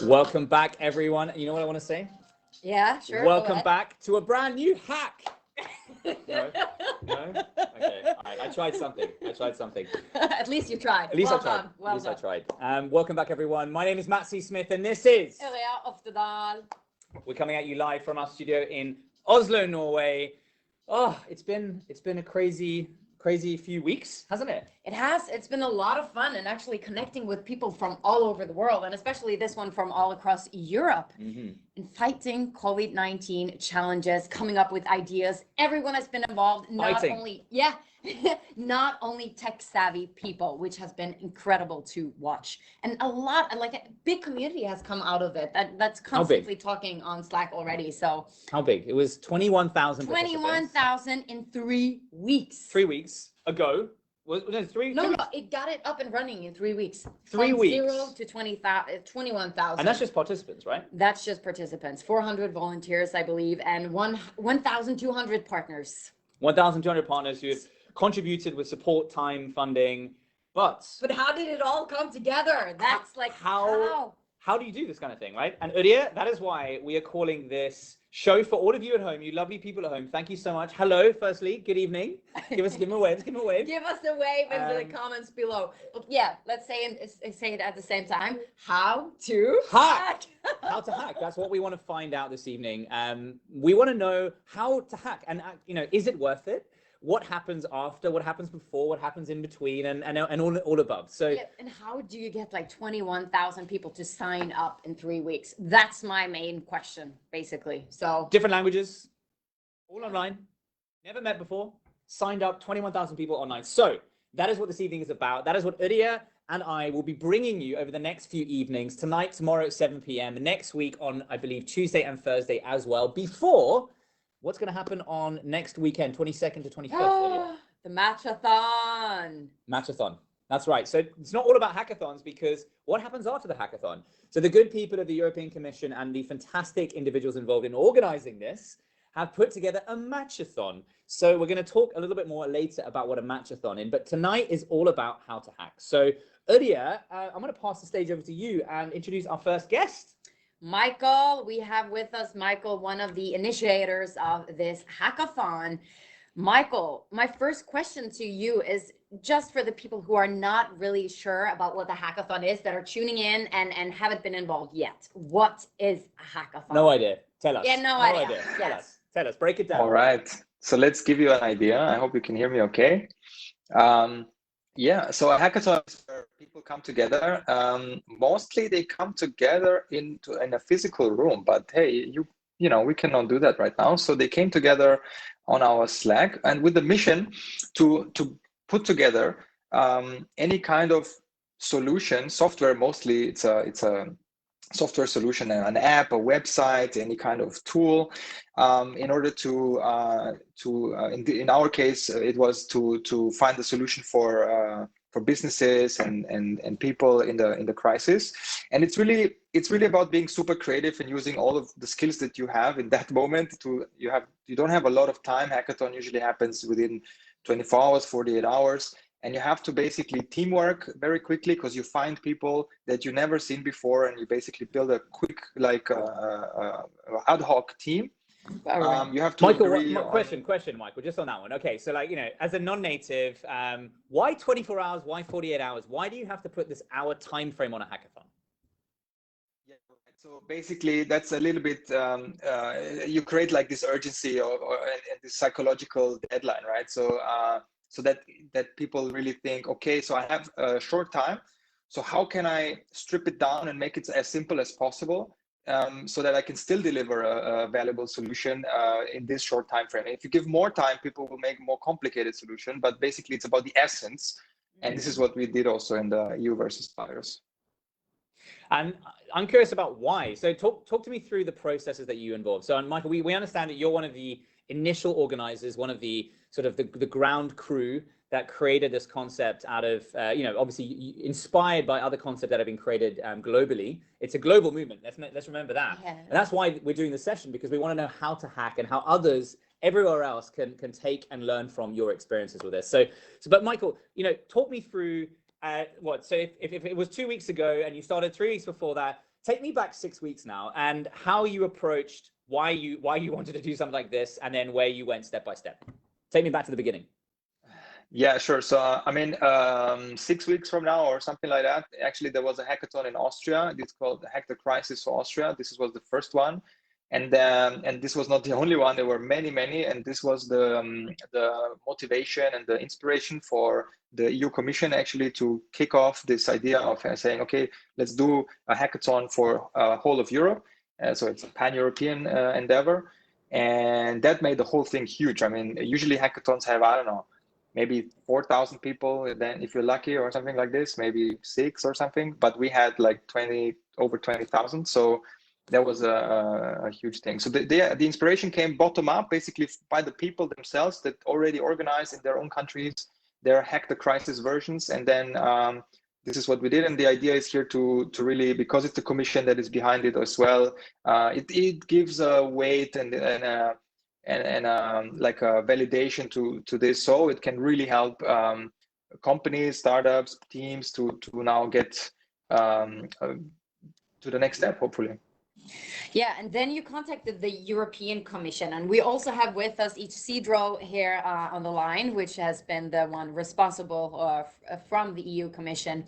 Welcome back, everyone. You know what I want to say? Yeah, sure. Welcome back to a brand new hack. No? Okay. I tried something. At least you tried. At least well I tried. done. Well At least done. I tried. Welcome back, everyone. My name is C Smith, and this is Yrja Oftedahl. We're coming at you live from our studio in Oslo, Norway. Oh, it's been a crazy few weeks, hasn't it? It has. It's been a lot of fun, and actually connecting with people from all over the world, and especially this one from all across Europe. And fighting COVID-19 challenges, coming up with ideas. Everyone has been involved. Not only tech savvy people, which has been incredible to watch, and a big community has come out of it. That's constantly talking on Slack already. So how big? It was 21,000. 21,000 in 3 weeks. 3 weeks ago. Was it 3? No, it got it up and running in 3 weeks. 3 weeks. 0 to 21,000. And that's just participants, right? That's just participants. 400 volunteers, I believe, and 1,200 partners. 1,200 partners who have contributed with support, time, funding. But how did it all come together? That's like how do you do this kind of thing, right? And Yrja, that is why we are calling this show for all of you at home, you lovely people at home. Thank you so much. Hello, firstly, good evening. Give them a wave. Give us a wave in the comments below. But yeah, let's say it at the same time. How to hack. How to hack. That's what we want to find out this evening. We want to know how to hack, and is it worth it? What happens after, what happens before, what happens in between, and all above. So yeah, and how do you get like 21,000 people to sign up in 3 weeks? That's my main question, basically. So different languages, all online, never met before, signed up, 21,000 people online. So that is what this evening is about. That is what Yrja and I will be bringing you over the next few evenings, tonight, tomorrow at 7 p.m, next week on, I believe, Tuesday and Thursday as well, before what's going to happen on next weekend, 22nd to 25th? The Matchathon. Matchathon. That's right. So it's not all about hackathons, because what happens after the hackathon? So the good people of the European Commission and the fantastic individuals involved in organizing this have put together a matchathon. So we're going to talk a little bit more later about what a matchathon is, but tonight is all about how to hack. So Yrja, I'm going to pass the stage over to you and introduce our first guest. Michael, we have with us Michael, one of the initiators of this hackathon. Michael, my first question to you is just for the people who are not really sure about what the hackathon is, that are tuning in and haven't been involved yet. What is a hackathon? No idea. Tell us. Yeah, no idea. Tell us. Break it down. All right. So let's give you an idea. I hope you can hear me okay. Yeah, so a hackathon is where people come together. Mostly they come together in a physical room, but hey, we cannot do that right now. So they came together on our Slack, and with the mission to put together any kind of solution, software. Mostly it's a software solution, an app, a website, any kind of tool, in order to in our case, it was to find a solution for businesses and people in the crisis. And it's really about being super creative and using all of the skills that you have in that moment. You don't have a lot of time. Hackathon usually happens within 24 hours, 48 hours. And you have to basically teamwork very quickly, because you find people that you never seen before, and you basically build a quick, ad hoc team. You have to Michael, question, Michael, just on that one. Okay, so as a non-native, why 24 hours? Why 48 hours? Why do you have to put this hour time frame on a hackathon? Yeah, so basically, that's a little bit, you create like this urgency and this psychological deadline, right? So that people really think, okay, so I have a short time, so how can I strip it down and make it as simple as possible, so that I can still deliver a valuable solution in this short time frame. If you give more time, people will make a more complicated solution, but basically it's about the essence. And this is what we did also in the EU versus virus. And I'm curious about why. So talk to me through the processes that you involved. So Michael, we understand that you're one of the initial organizers, one of the sort of the ground crew that created this concept out of, obviously inspired by other concepts that have been created globally. It's a global movement. Let's remember that. Yeah. And that's why we're doing this session, because we want to know how to hack and how others everywhere else can take and learn from your experiences with this. So but Michael, talk me through so if it was 2 weeks ago and you started 3 weeks before that, take me back 6 weeks now and how you approached why you wanted to do something like this, and then where you went step by step. Take me back to the beginning. Yeah, sure. So, I mean, 6 weeks from now or something like that, actually, there was a hackathon in Austria. It's called Hack the Crisis for Austria. This was the first one. And this was not the only one. There were many, many. And this was the motivation and the inspiration for the EU Commission actually to kick off this idea of saying, okay, let's do a hackathon for whole of Europe. So it's a pan-European endeavor. And that made the whole thing huge. I mean, usually hackathons have, I don't know, maybe 4,000 people, and then if you're lucky or something like this, maybe 6 or something, but we had like over 20,000. So that was a huge thing. So the inspiration came bottom up, basically by the people themselves that already organized in their own countries their Hack the Crisis versions. And then this is what we did. And the idea is here to really, because it's the commission that is behind it as well, it gives a weight and like a validation to this, so it can really help companies, startups, teams to now get to the next step, hopefully. Yeah, and then you contacted the European Commission, and we also have with us Isidro here on the line, which has been the one responsible from the EU Commission.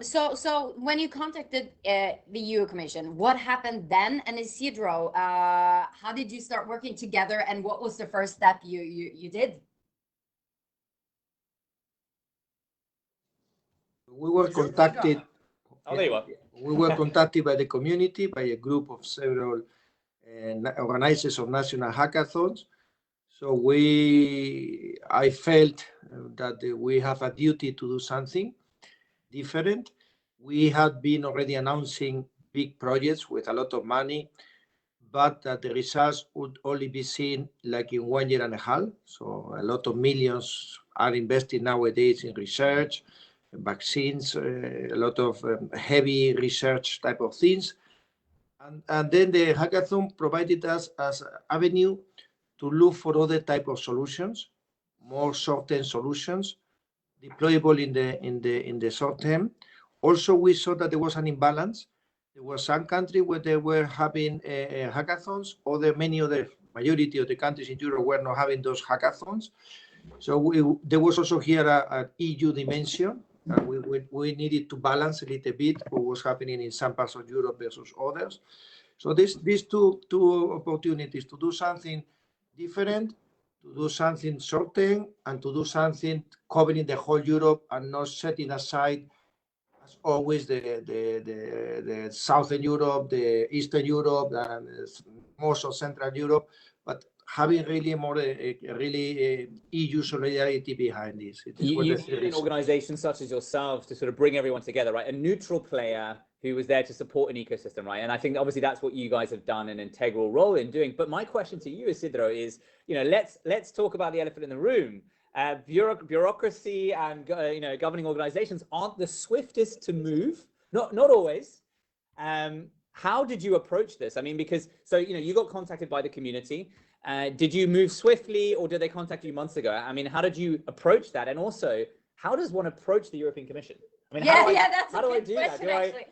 So when you contacted the EU Commission, what happened then? And Isidro, how did you start working together, and what was the first step you did? We were contacted. Oh, there you are. We were contacted by the community, by a group of several organizers of national hackathons. So I felt that we have a duty to do something different. We had been already announcing big projects with a lot of money, but that the results would only be seen like in 1 year and a half. So a lot of millions are invested nowadays in research, vaccines, a lot of heavy research type of things. And then the hackathon provided us as an avenue to look for other type of solutions, more short-term solutions, deployable in the short term. Also, we saw that there was an imbalance. There were some countries where they were having hackathons, majority of the countries in Europe were not having those hackathons. So there was also here an EU dimension. We needed to balance a little bit what was happening in some parts of Europe versus others. So these two opportunities to do something different, to do something short-term, and to do something covering the whole Europe and not setting aside, as always, the Southern Europe, the Eastern Europe, and most of Central Europe, but having really more EU solidarity behind this. You need an organization such as yourselves to sort of bring everyone together, right? A neutral player who was there to support an ecosystem, right? And I think obviously that's what you guys have done an integral role in doing. But my question to you, Isidro, is, let's talk about the elephant in the room. Bureaucracy and governing organizations aren't the swiftest to move, not always. How did you approach this? I mean, because you got contacted by the community. Did you move swiftly, or did they contact you months ago? I mean, how did you approach that? And also, how does one approach the European Commission? I mean, how do I do that?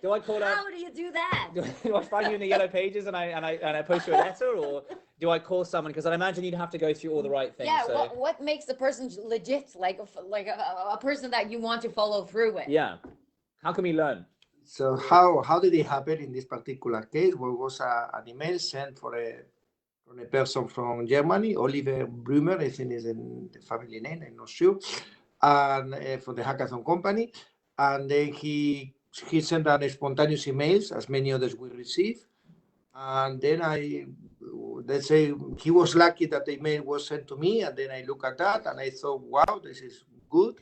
Do I call up? How do you do that? Do I find you in the yellow pages and I post you a letter, or do I call someone? Because I imagine you'd have to go through all the right things. Yeah. So. What makes a person legit, like a person that you want to follow through with? Yeah. How can we learn? So how did it happen in this particular case? Well, it was an email sent from a person from Germany, Oliver Brümmer, I think is the family name, I'm not sure, and for the hackathon company. And then he sent out spontaneous emails, as many others we receive. And then let's say he was lucky that the email was sent to me, and then I look at that and I thought, wow, this is good.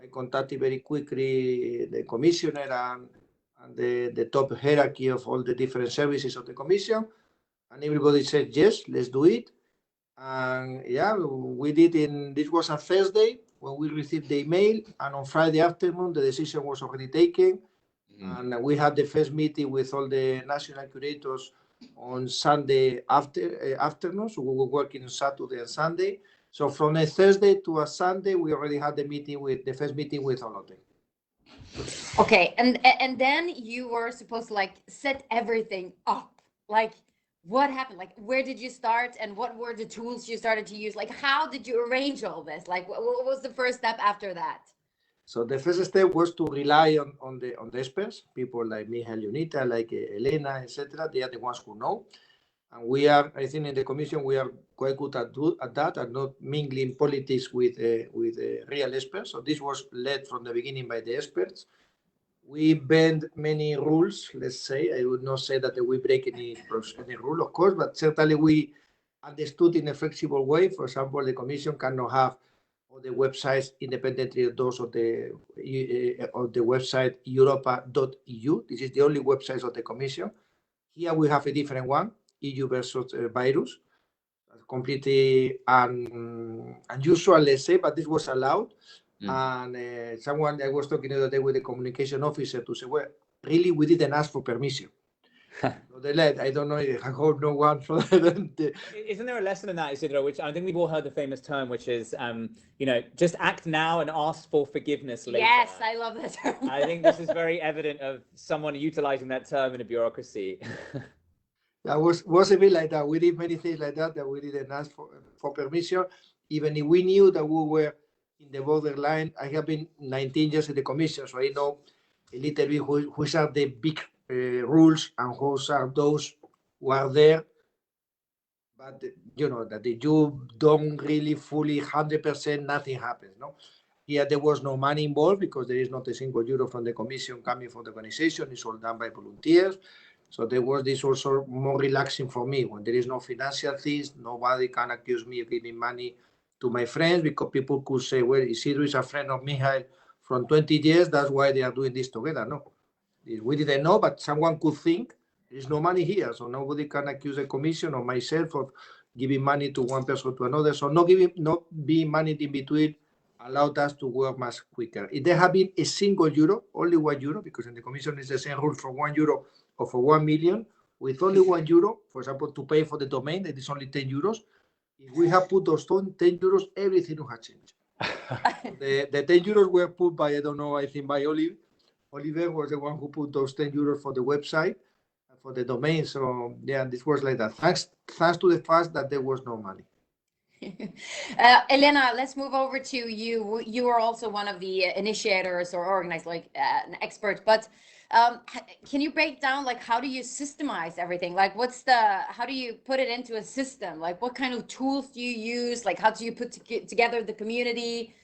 I contacted very quickly the commissioner and the top hierarchy of all the different services of the commission. And everybody said, yes, let's do it. And yeah, we did this was a Thursday when we received the email. And on Friday afternoon, the decision was already taken. Mm-hmm. And we had the first meeting with all the national curators on Sunday afternoon. So we were working on Saturday and Sunday. So from a Thursday to a Sunday, we already had the first meeting with all of them. Okay, and then you were supposed to like set everything up. Like, what happened? Like, where did you start, and what were the tools you started to use? Like, how did you arrange all this? Like, what was the first step after that? So the first step was to rely on the experts, people like me, Leonita, like Elena, etc. They are the ones who know. And we are, I think, in the commission, we are quite good at that, and not mingling politics with real experts. So this was led from the beginning by the experts. We bend many rules, let's say. I would not say that we break any rule, of course, but certainly we understood in a flexible way. For example, the commission cannot have all the websites independently of those of the website europa.eu. This is the only website of the commission. Here we have a different one, EU versus virus, completely unusual, let's say, but this was allowed. And someone, I was talking the other day with the communication officer to say, well, really, we didn't ask for permission. So they let, I don't know, I hope no one. Isn't there a lesson in that, Isidro, which I think we've all heard the famous term, which is, just act now and ask for forgiveness later. Yes, I love that term. I think this is very evident of someone utilizing that term in a bureaucracy. That was a bit like that. We did many things like that we didn't ask for permission, even if we knew that we were in the borderline. I have been 19 years in the commission, so I know a little bit which are the big rules and which are those who are there. But that if you don't really fully 100%, nothing happens. No, here there was no money involved because there is not a single euro from the commission coming from the organization. It's all done by volunteers. So there was this also more relaxing for me. When there is no financial things, nobody can accuse me of giving money to my friends, because people could say, well, Isidro is a friend of Michael from 20 years, that's why they are doing this together. No, we didn't know, but someone could think there is no money here, so nobody can accuse the commission or myself of giving money to one person to another. So not being money in between allowed us to work much quicker. If there had been a single euro, only 1 euro, because in the commission is the same rule for 1 euro or for 1 million, with only 1 euro, for example, to pay for the domain, that is only 10 euros. If we have put those 10 euros, everything would have changed. The 10 euros were put by, I don't know, I think by Oliver. Oliver was the one who put those 10 euros for the website, for the domain. So yeah, this was like that. Thanks to the fact that there was no money. Elena, let's move over to you. You are also one of the initiators or organizers, like an expert, but can you break down, like, how do you systemize everything? Like, how do you put it into a system? Like, what kind of tools do you use? Like, how do you put together the community?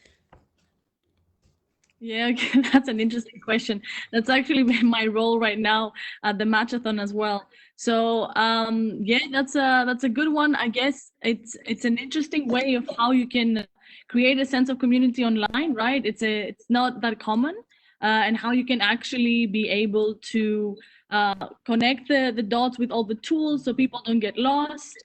Yeah, okay, that's an interesting question. That's actually my role right now at the Hackathon as well. So yeah, that's a good one. I guess it's an interesting way of how you can create a sense of community online, right? It's not that common, and how you can actually be able to connect the dots with all the tools so people don't get lost.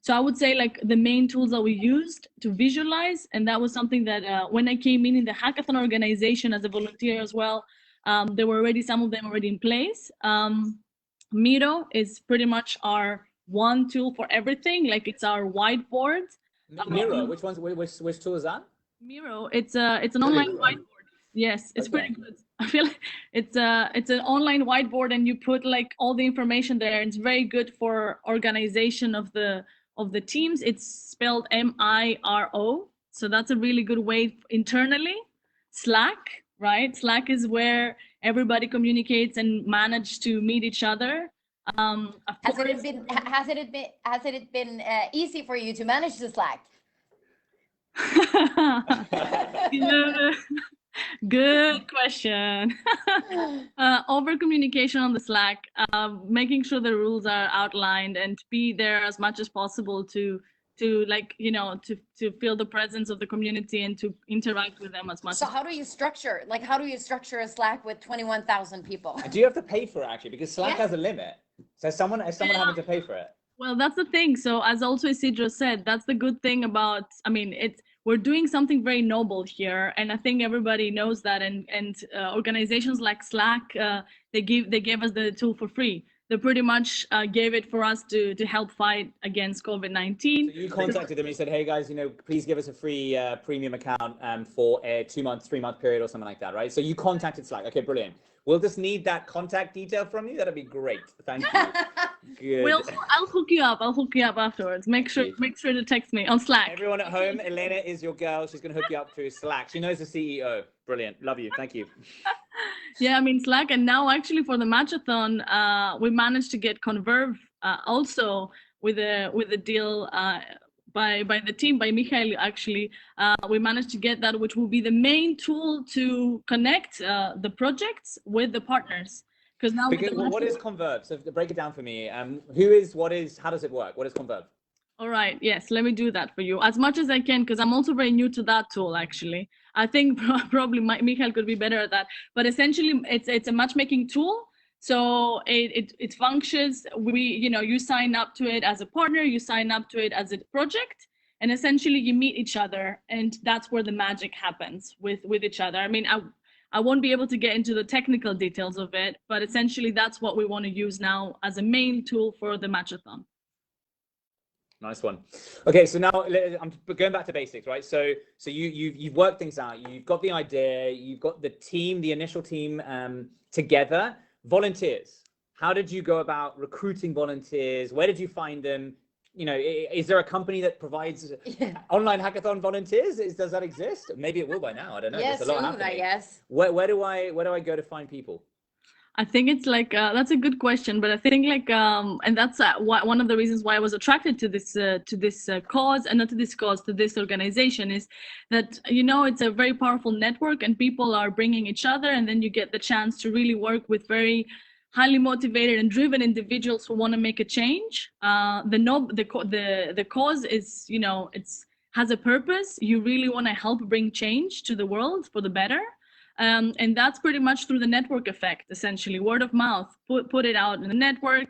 So I would say, like, the main tools that we used to visualize, and that was something that when I came in the Hackathon organization as a volunteer as well, there were already some of them already in place. Miro is pretty much our one tool for everything. Like, it's our whiteboard. Miro, which tool is that? Miro, it's an online whiteboard. Yes, it's pretty good. I feel like it's an online whiteboard, and you put like all the information there. It's very good for organization of the teams. It's spelled MIRO, so that's a really good way internally. Slack, right? Slack is where everybody communicates and manage to meet each other. Has it been easy for you to manage the Slack? Yeah. Good question. Over communication on the Slack, making sure the rules are outlined and to be there as much as possible to like, to feel the presence of the community and to interact with them as much. So how do you structure a Slack with 21,000 people? Do you have to pay for it, actually? Because Slack has a limit. So someone having to pay for it. Well, that's the thing. So as also Isidro said, that's the good thing about, we're doing something very noble here, and I think everybody knows that. And organizations like Slack, they gave us the tool for free. they pretty much gave it for us to help fight against COVID-19. So you contacted them and you said, hey guys, please give us a free premium account for a 2-month, 3-month period or something like that, right? So you contacted Slack. Okay, brilliant. We'll just need that contact detail from you. That'd be great. Thank you. Good. I'll hook you up. I'll hook you up afterwards. Make sure to text me on Slack. Everyone at home, Elena is your girl. She's going to hook you up through Slack. She knows the CEO. Brilliant. Love you. Thank you. Yeah, I mean, Slack. And now actually for the Matchathon, we managed to get Converve also with a deal by the team, by Michael, actually. We managed to get that, which will be the main tool to connect the projects with the partners. What is Converve? So break it down for me. Who is, what is, how does it work? What is Converve? All right. Yes, let me do that for you as much as I can, because I'm also very new to that tool, actually. I think probably Michael could be better at that. But essentially, it's a matchmaking tool. So it functions. You sign up to it as a partner, you sign up to it as a project, and essentially you meet each other, and that's where the magic happens with each other. I mean, I won't be able to get into the technical details of it, but essentially that's what we want to use now as a main tool for the Matchathon. Nice one. Okay, so now I'm going back to basics, right? So you've worked things out. You've got the idea. You've got the team, the initial team together. Volunteers. How did you go about recruiting volunteers? Where did you find them? Is there a company that provides online hackathon volunteers? Does that exist? Maybe it will by now. I don't know. Yes, There's a lot soon, happening. I guess. Where do I go to find people? I think it's like that's a good question, but I think and that's one of the reasons why I was attracted to this cause, and not to this cause, to this organization, is that it's a very powerful network, and people are bringing each other, and then you get the chance to really work with very highly motivated and driven individuals who want to make a change. The cause is has a purpose. You really want to help bring change to the world for the better. And that's pretty much through the network effect, essentially, word of mouth, put it out in the network.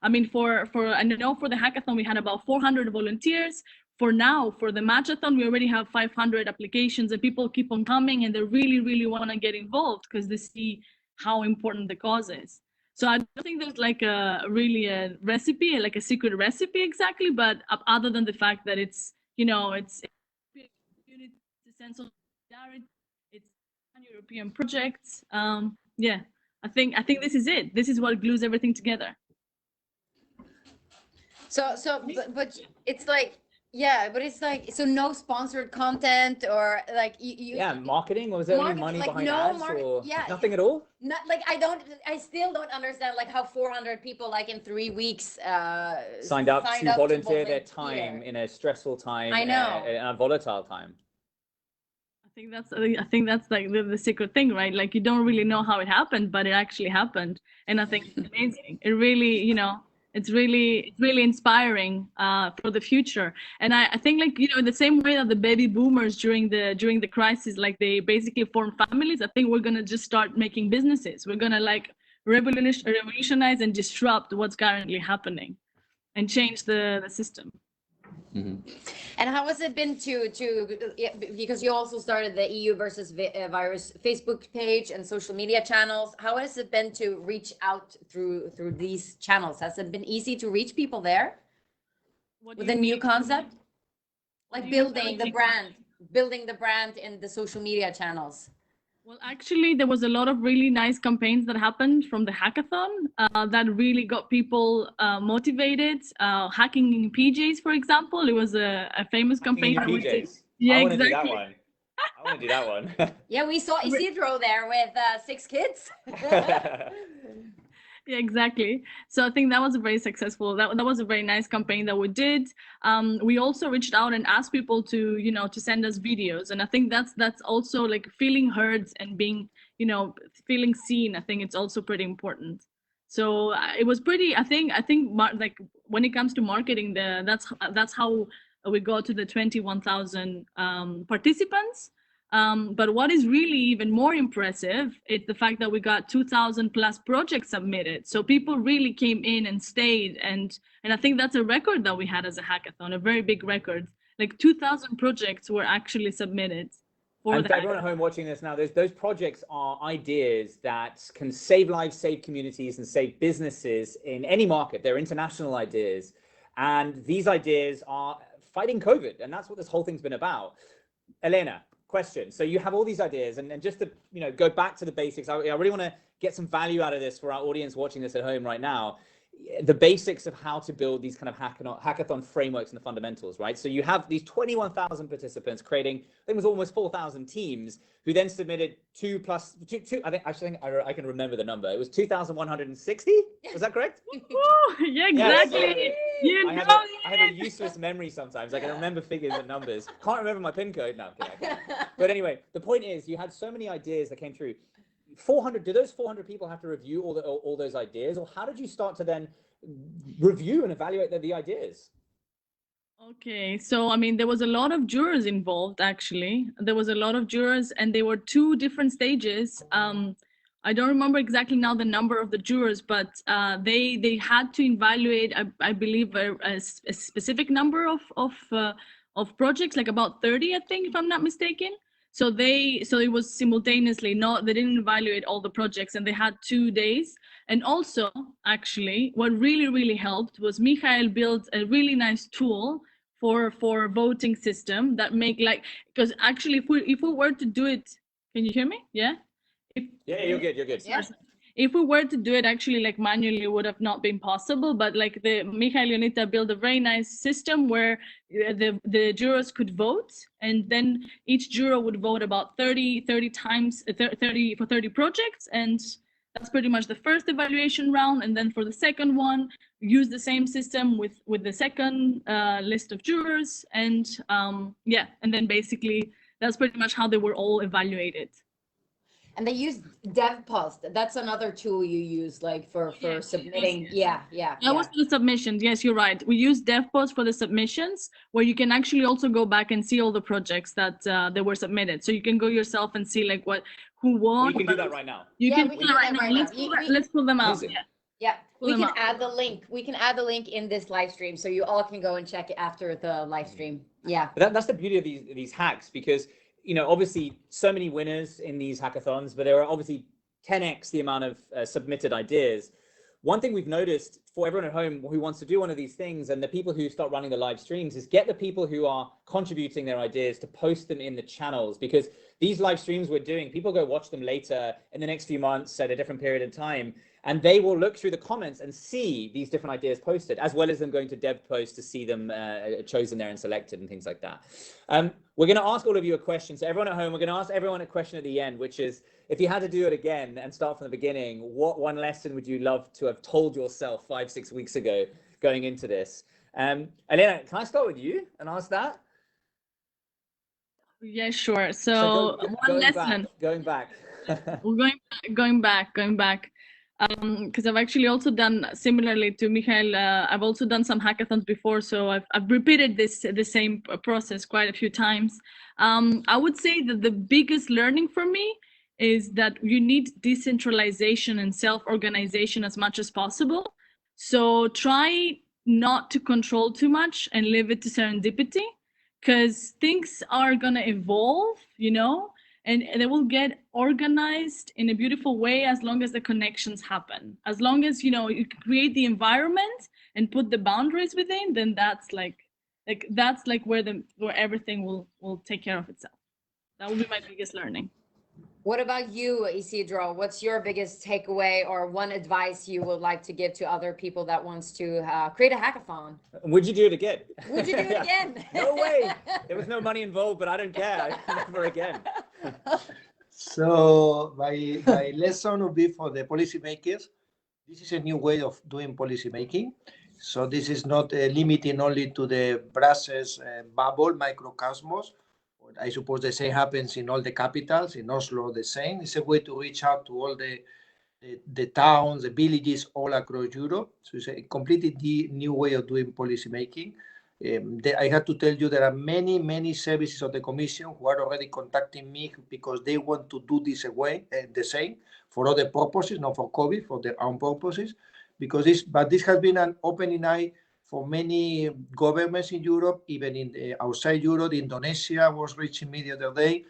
I mean, I know for the hackathon, we had about 400 volunteers. For now, for the Matchathon, we already have 500 applications, and people keep on coming, and they really, really want to get involved because they see how important the cause is. So I don't think there's like a recipe, like a secret recipe exactly, but other than the fact that it's a sense of solidarity, it's European projects. Yeah, I think this is it. This is what glues everything together. But it's like, yeah, but it's like, so no sponsored content or like marketing, or was there any money behind ads, or nothing at all? Not like, I still don't understand like how 400 people like in 3 weeks signed up to volunteer their time in a stressful time. I know. In a volatile time. I think that's like the secret thing, right? Like, you don't really know how it happened, but it actually happened, and I think it's amazing. It really, it's really inspiring for the future. And I think, like, in the same way that the baby boomers during the crisis, like, they basically formed families, I think we're gonna just start making businesses. We're gonna like revolutionize and disrupt what's currently happening, and change the system. Mm-hmm. And how has it been because you also started the EU versus virus Facebook page and social media channels? How has it been to reach out through these channels? Has it been easy to reach people there with a new concept, like building the brand in the social media channels? Well, actually, there was a lot of really nice campaigns that happened from the hackathon that really got people motivated. Hacking in PJs, for example, it was a famous campaign. Hacking in PJs. Yeah, exactly. exactly. I want to do that one. Yeah, we saw Isidro there with 6 kids. Yeah, exactly. So I think that was a very successful, that was a very nice campaign that we did. We also reached out and asked people to, to send us videos. And I think that's also like feeling heard and being, feeling seen. I think it's also pretty important. So it was pretty, I think like when it comes to marketing, that's how we got to the 21,000 participants. But what is really even more impressive is the fact that we got 2,000 plus projects submitted. So people really came in and stayed, and I think that's a record that we had as a hackathon, a very big record. Like 2,000 projects were actually submitted. for And the for everyone at home watching this now, those projects are ideas that can save lives, save communities, and save businesses in any market. They're international ideas. And these ideas are fighting COVID. And that's what this whole thing's been about. Elena, question. So you have all these ideas, and just to go back to the basics, I really want to get some value out of this for our audience watching this at home right now. The basics of how to build these kind of hackathon frameworks and the fundamentals, right? So you have these 21,000 participants creating, I think it was almost 4,000 teams, who then submitted two, I think I can remember the number. It was 2,160. Was that correct? Yeah, exactly. Yeah, I have a useless memory sometimes. I can remember figures and numbers. Can't remember my PIN code now. But anyway, the point is, you had so many ideas that came through. 400, do those 400 people have to review all those ideas, or how did you start to then review and evaluate the ideas? Okay, so I mean, there was a lot of jurors involved, actually. There was a lot of jurors, and they were two different stages. I don't remember exactly now the number of the jurors, but they had to evaluate, I believe, a specific number of projects, like about 30, I think, if I'm not mistaken. So it was simultaneously, they didn't evaluate all the projects, and they had 2 days. And also, actually, what really helped was Michael built a really nice tool for voting system that because actually if we were to do it, can you hear me? Yeah? Yeah, you're good. Yeah. If we were to do it actually like manually, it would have not been possible. But like the Michael Ionita built a very nice system where the jurors could vote, and then each juror would vote about 30 times, 30 for 30 projects, and that's pretty much the first evaluation round. And then for the second one, use the same system with the second list of jurors, and yeah, and then basically that's pretty much how they were all evaluated. And they use DevPost. That's another tool you use, like for submitting. Yeah. That was for the submissions. Yes, you're right. We use DevPost for the submissions, where you can actually also go back and see all the projects that they were submitted. So you can go yourself and see like who won. We can do that right now. You can do that right now. Let's pull them out. Yeah. We can add the link. We can add the link in this live stream, so you all can go and check it after the live stream. Yeah. That's the beauty of these hacks, because obviously so many winners in these hackathons, but there are obviously 10x the amount of submitted ideas. One thing we've noticed for everyone at home who wants to do one of these things, and the people who start running the live streams, is get the people who are contributing their ideas to post them in the channels, because these live streams we're doing, people go watch them later in the next few months at a different period of time, and they will look through the comments and see these different ideas posted, as well as them going to DevPost to see them chosen there and selected and things like that. We're going to ask all of you a question. So everyone at home, we're going to ask everyone a question at the end, which is, if you had to do it again and start from the beginning, what one lesson would you love to have told yourself 5-6 weeks ago going into this? Elena, can I start with you and ask that? Yeah, sure. So one lesson. Going back. We're going back. Because I've actually also done, similarly to Michael, I've also done some hackathons before, so I've repeated the same process quite a few times. I would say that the biggest learning for me is that you need decentralization and self-organization as much as possible. So try not to control too much and leave it to serendipity, because things are gonna evolve, and they will get organized in a beautiful way as long as the connections happen. As long as you create the environment and put the boundaries within, then that's where everything will take care of itself. That would be my biggest learning. What about you, Isidro? What's your biggest takeaway or one advice you would like to give to other people that wants to create a hackathon? Would you do it again? Would you do it again? No way. There was no money involved, but I don't care. Never again. So my lesson would be for the policymakers. This is a new way of doing policymaking. So this is not limiting only to the Brussels bubble, microcosmos. I suppose the same happens in all the capitals. In Oslo, the same. It's a way to reach out to all the towns, the villages all across Europe. So it's a completely new way of doing policymaking. I have to tell you, there are many services of the Commission who are already contacting me because they want to do this the same for other purposes, not for COVID, for their own purposes. But this has been an opening eye for many governments in Europe, even in outside Europe. Indonesia was reaching me the other day.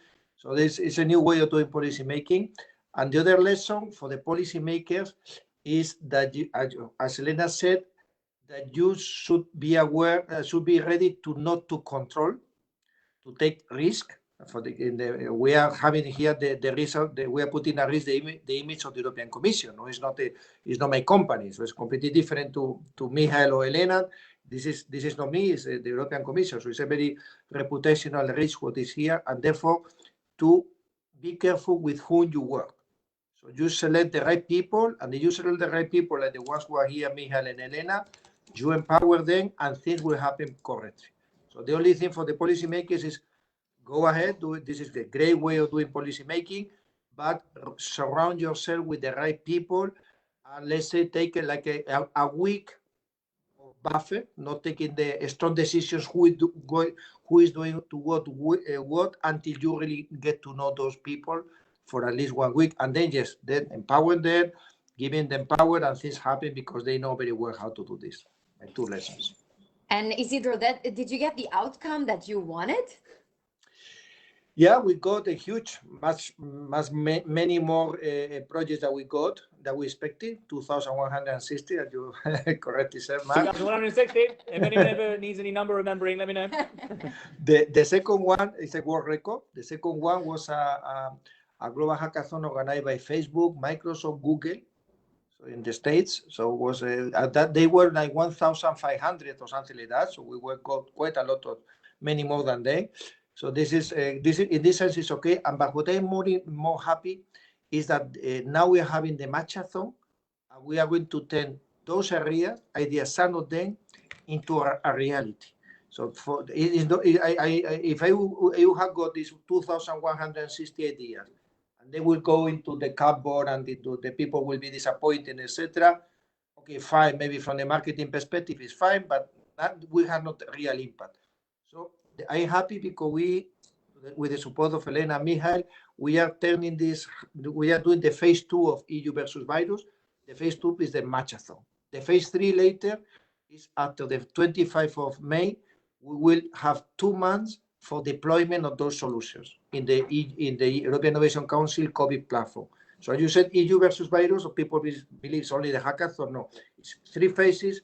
So this is a new way of doing policy making. And the other lesson for the policymakers is that, as Elena said, that you should be aware, should be ready to not to control, to take risk. We are having here the result. We are putting at risk the image of the European Commission. No, it's not my company, so it's completely different to Michael or Elena. This is not me. It's the European Commission. So it's a very reputational risk what is here, and therefore to be careful with whom you work. So you select the right people, and if you select the right people, like the ones who are here, Michael and Elena, you empower them, and things will happen correctly. So the only thing for the policymakers is go ahead, do it. This is the great way of doing policy making, but surround yourself with the right people, and let's say take like a week of buffer, not taking the strong decisions who is doing to what until you really get to know those people for at least 1 week, and then then empower them, giving them power, and things happen because they know very well how to do this. My 2 lessons. And Isidro, did you get the outcome that you wanted? Yeah, we got a huge, many more projects that we expected, 2,160, as you correctly said, Mark. 2,160. If anyone ever needs any number remembering, let me know. The second one is a world record. The second one was a global hackathon organized by Facebook, Microsoft, Google, so in the States. So it was that they were like 1,500 or something like that. So we were quite a lot of, many more than they. So this is in this sense is okay. But what I'm more happy is that now we are having the matchathon, and we are going to turn those ideas, some of them, into a reality. So if you have got these 2,160 ideas, and they will go into the cupboard, and the people will be disappointed, etc. Okay, fine. Maybe from the marketing perspective, it's fine, but that will have not real impact. So I'm happy because with the support of Elena and Michael, we are turning this. We are doing the phase 2 of EU versus virus. The phase 2 is the matchathon. The phase 3 later is after the 25th of May. We will have 2 months for deployment of those solutions in the European Innovation Council COVID platform. So as you said, EU versus virus, or people believe it's only the hackathon. No, it's 3 phases: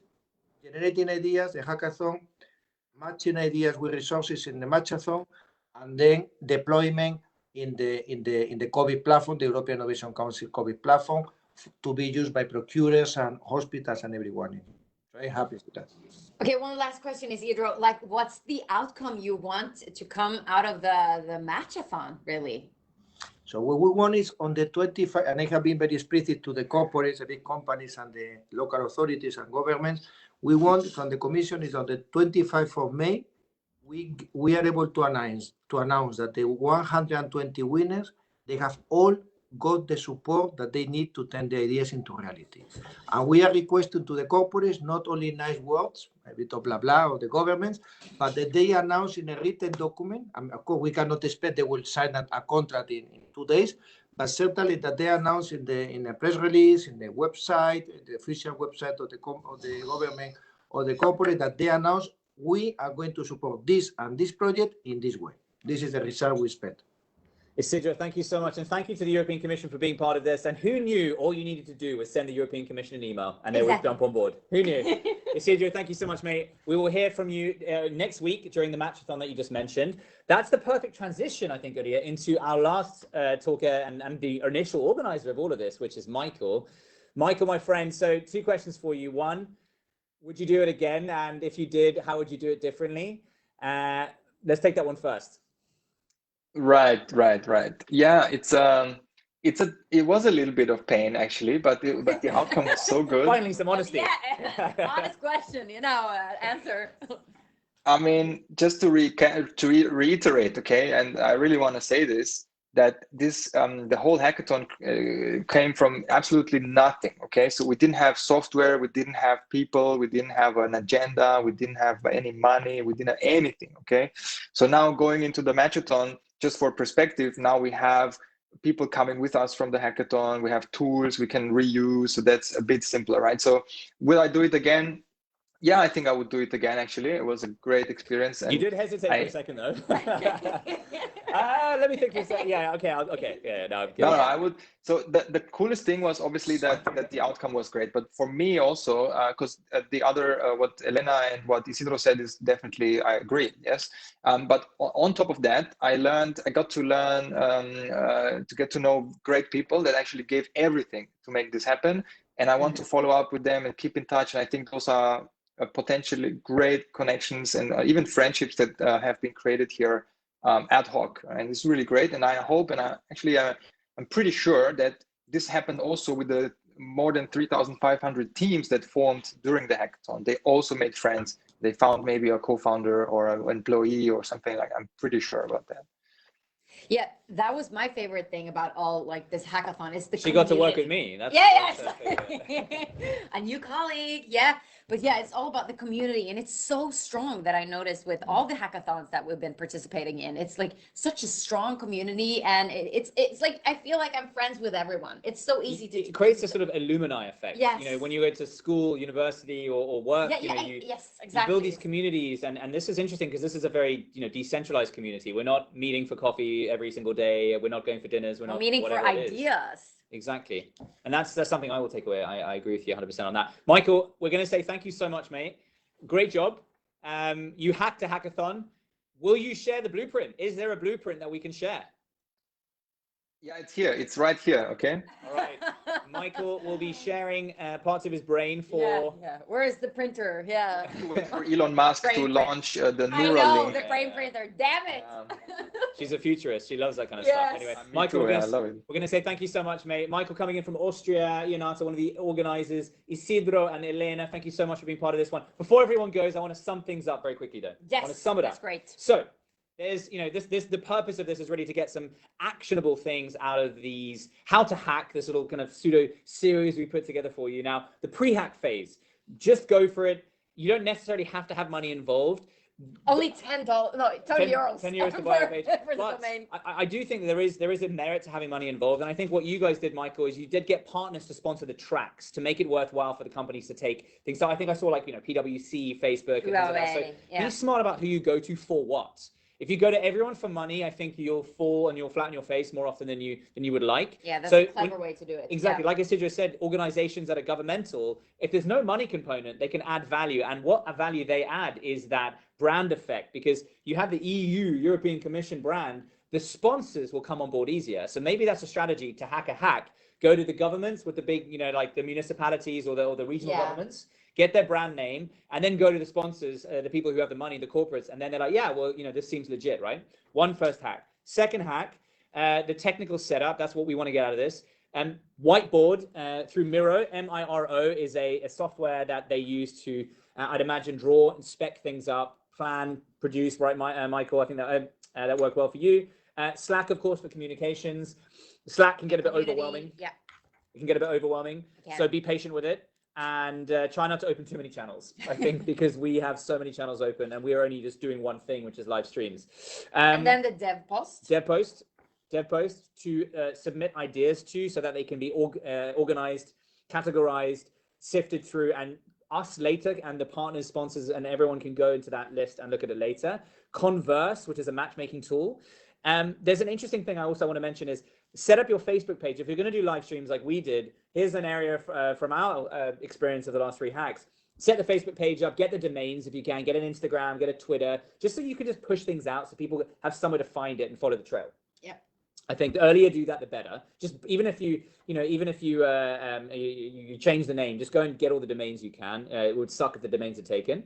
generating ideas, the hackathon, matching ideas with resources in the matchathon, and then deployment in the COVID platform, the European Innovation Council COVID platform, to be used by procurers and hospitals and everyone. Very happy with that. Okay, one last question, Isidro. Like, what's the outcome you want to come out of the matchathon, really? So what we want is on the 25, and I have been very explicit to the corporates, the big companies, and the local authorities and governments. We want from the Commission is on the 25th of May. We are able to announce that the 120 winners, they have all got the support that they need to turn the ideas into reality. And we are requesting to the corporates not only nice words, a bit of blah blah, or the governments, but that they announce in a written document. And of course, we cannot expect they will sign a contract in 2 days, but certainly that they announce in a press release, in the website, the official website of the government or the corporate, that they announce we are going to support this and this project in this way. This is the result we expect. Isidro, thank you so much. And thank you to the European Commission for being part of this. And who knew all you needed to do was send the European Commission an email and they would jump on board? Who knew? Isidro, thank you so much, mate. We will hear from you next week during the matchathon that you just mentioned. That's the perfect transition, I think, Yrja, into our last talker and the initial organizer of all of this, which is Michael. Michael, my friend, so 2 questions for you. 1, would you do it again? And if you did, how would you do it differently? Let's take that one first. Right. Yeah, it was a little bit of pain actually, but the outcome was so good. Finally, some honesty. Yeah, honest question, answer. I mean, just to reiterate, okay, and I really want to say this, that this the whole hackathon came from absolutely nothing. Okay, so we didn't have software, we didn't have people, we didn't have an agenda, we didn't have any money, we didn't have anything. Okay, so now going into the matchathon, just for perspective, now we have people coming with us from the hackathon, we have tools we can reuse, so that's a bit simpler, right? So will I do it again? Yeah, I think I would do it again. Actually, it was a great experience. And you did hesitate for a second, though. Let me think for a second. Yeah, okay, okay. Yeah, no, I'm kidding. No, I would. So the coolest thing was obviously that the outcome was great, but for me also, because the other what Elena and what Isidro said is definitely, I agree. Yes, but on top of that, I got to learn to get to know great people that actually gave everything to make this happen, and I want to follow up with them and keep in touch. And I think those are potentially great connections and even friendships that have been created here ad hoc, and it's really great. And I hope, and I'm pretty sure that this happened also with the more than 3,500 teams that formed during the hackathon. They also made friends. They found maybe a co-founder or an employee or something like. I'm pretty sure about that. Yeah, that was my favorite thing about all like this hackathon is the She got to work with me. That's a new colleague. Yeah, but yeah, it's all about the community, and it's so strong that I noticed with all the hackathons that we've been participating in. It's like such a strong community, and it's like I feel like I'm friends with everyone. It's so easy to. It creates a sort of alumni effect. Yes. You know, when you go to school, university, or work, Yeah, you know, you build these communities, and this is interesting because this is a very decentralized community. We're not meeting for coffee every single day. We're not going for dinners. We're not meeting for ideas. Exactly. And that's something I will take away. I agree with you 100% on that. Michael, we're going to say thank you so much, mate. Great job. You hacked a hackathon. Will you share the blueprint? Is there a blueprint that we can share? Yeah, it's here. It's right here. Okay. All right. Michael will be sharing parts of his brain for. Yeah. Where is the printer? Yeah. For Elon Musk to launch the Neuralink. The brain printer. Damn it. She's a futurist. She loves that kind of stuff. Anyway, Michael, we're going to say thank you so much, mate. Michael coming in from Austria, Jonata, one of the organizers. Isidro and Elena, thank you so much for being part of this one. Before everyone goes, I want to sum things up very quickly, though. Yes. I want to sum it up. That's great. So. There's, the purpose of this is really to get some actionable things out of these, how to hack, this little kind of pseudo series we put together for you. Now, the pre-hack phase, just go for it. You don't necessarily have to have money involved. Only $10, no, 10 euros. 10 euros to buy a page. For the domain. I do think there is a merit to having money involved. And I think what you guys did, Michael, is you did get partners to sponsor the tracks to make it worthwhile for the companies to take things. So I think I saw PwC, Facebook, and things like that. So be smart about who you go to for what. If you go to everyone for money, I think you'll fall and you'll flatten your face more often than you would like. Yeah, that's a clever way to do it. Exactly. Like Isidro said, organizations that are governmental, if there's no money component, they can add value. And what a value they add is that brand effect, because you have the EU, European Commission brand, the sponsors will come on board easier. So maybe that's a strategy to hack a hack. Go to the governments with the big, like the municipalities or the regional governments. Get their brand name, and then go to the sponsors, the people who have the money, the corporates, and then they're like, yeah, well, this seems legit, right? First hack. Second hack, the technical setup. That's what we want to get out of this. Whiteboard through Miro, Miro, is a software that they use to, I'd imagine, draw and spec things up, plan, produce, right, Michael? I think that worked well for you. Slack, of course, for communications. Slack can get a bit overwhelming. Yeah. It can get a bit overwhelming. So be patient with it. And try not to open too many channels, I think, because we have so many channels open and we are only just doing one thing, which is live streams. And then the dev post to submit ideas to, so that they can be organized, categorized, sifted through, and us later and the partners, sponsors, and everyone can go into that list and look at it later. Converse, which is a matchmaking tool. There's an interesting thing I also want to mention is set up your Facebook page. If you're going to do live streams like we did, here's an area from our experience of the last 3 hacks. Set the Facebook page up, get the domains if you can, get an Instagram, get a Twitter, just so you can just push things out so people have somewhere to find it and follow the trail. Yeah. I think the earlier you do that, the better. Just even if you change the name, just go and get all the domains you can. It would suck if the domains are taken.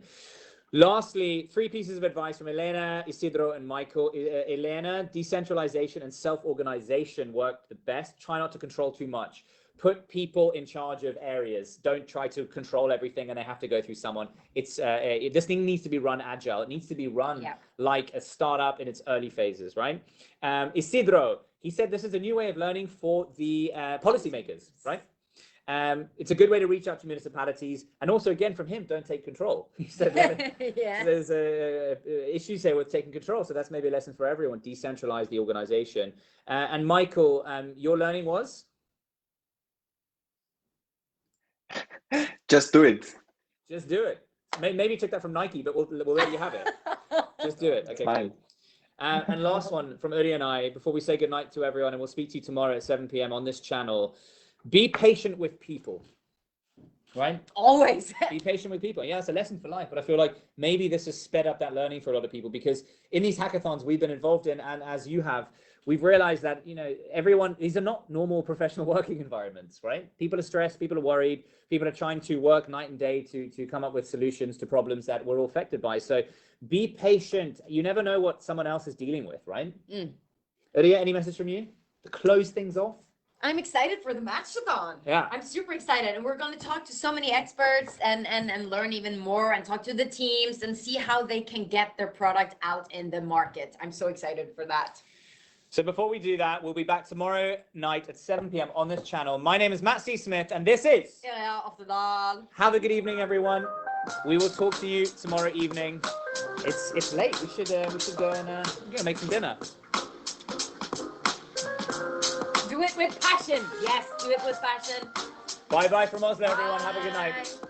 Lastly, 3 pieces of advice from Elena, Isidro, and Michael. Elena, decentralization and self-organization work the best. Try not to control too much. Put people in charge of areas. Don't try to control everything and they have to go through someone. This thing needs to be run agile. It needs to be run like a startup in its early phases, right? Isidro, he said this is a new way of learning for the policymakers, right? It's a good way to reach out to municipalities, and also again from him, don't take control. He said there's issues here with taking control, so that's maybe a lesson for everyone. Decentralize the organization. And Michael, your learning was? Just do it. Just do it. Maybe you took that from Nike, but we'll let you have it. Just do it. Okay. Fine. And last one from Yrja and I, before we say goodnight to everyone, and we'll speak to you tomorrow at 7 p.m. on this channel. Be patient with people, right? Always. Be patient with people. Yeah, it's a lesson for life, but I feel like maybe this has sped up that learning for a lot of people, because in these hackathons we've been involved in, and as you have, we've realized that, you know, these are not normal professional working environments, right? People are stressed, people are worried, people are trying to work night and day to come up with solutions to problems that we're all affected by. So be patient. You never know what someone else is dealing with, right? Yrja, any message from you to close things off? I'm excited for the matchathon. Yeah. I'm super excited. And we're going to talk to so many experts and learn even more, and talk to the teams and see how they can get their product out in the market. I'm so excited for that. So before we do that, we'll be back tomorrow night at 7 p.m. on this channel. My name is Matt C. Smith, and this is Yrja Oftedahl. Have a good evening, everyone. We will talk to you tomorrow evening. It's late. We should go and make some dinner. Do it with passion. Yes, do it with passion. Bye bye from Oslo, everyone. Have a good night. Bye.